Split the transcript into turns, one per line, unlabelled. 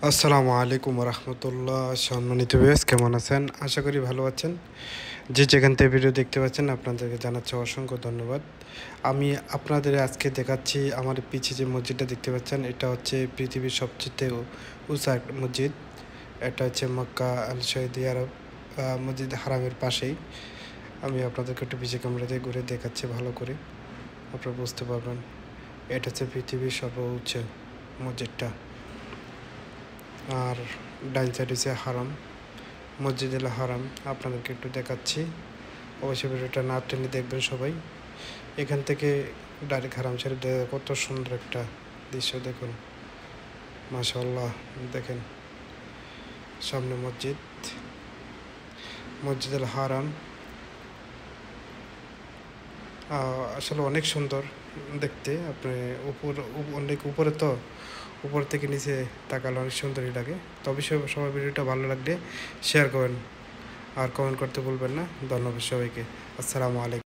আসসালামু আলাইকুম রহমতুল্লাহ। সম্মানিত ভিউয়ার্স, কেমন আছেন? আশা করি ভালো আছেন। যে যেখান থেকে ভিডিও দেখতে পাচ্ছেন আপনাদেরকে জানাচ্ছি অসংখ্য ধন্যবাদ। আমি আপনাদের আজকে দেখাচ্ছি আমার পিছে যে মসজিদটা দেখতে পাচ্ছেন, এটা হচ্ছে পৃথিবীর সবচেয়ে উঁচা একটা মসজিদ। এটা হচ্ছে মক্কা আল সৌদি আরব মসজিদ হারামের পাশেই। আমি আপনাদেরকে একটু পিছে ক্যামেরা দিয়ে ঘুরে দেখাচ্ছি, ভালো করে আপনারা বুঝতে পারবেন। এটা হচ্ছে পৃথিবীর সর্বোচ্চ মসজিদটা। আর ডাইন সাইড হচ্ছে হারাম, মসজিদুল হারাম। আপনাদেরকে একটু দেখাচ্ছি, অবশ্যই ভিডিওটা না টেনে দেখবেন সবাই। এখান থেকে ডাইরেক্ট হারাম শরীফ দেখা কত সুন্দর একটা দৃশ্য, দেখুন মাশাআল্লাহ। দেখেন সামনে মসজিদ, মসজিদুল হারাম। আসলে অনেক সুন্দর দেখতে। আপনি অনেক উপরে, তো উপর থেকে নিচে তাকালে অনেক সুন্দরই লাগে। তবে সবার ভিডিওটা ভালো লাগলে শেয়ার করবেন আর কমেন্ট করতে ভুলবেন না। ধন্যবাদ সবাইকে। আসসালামু আলাইকুম।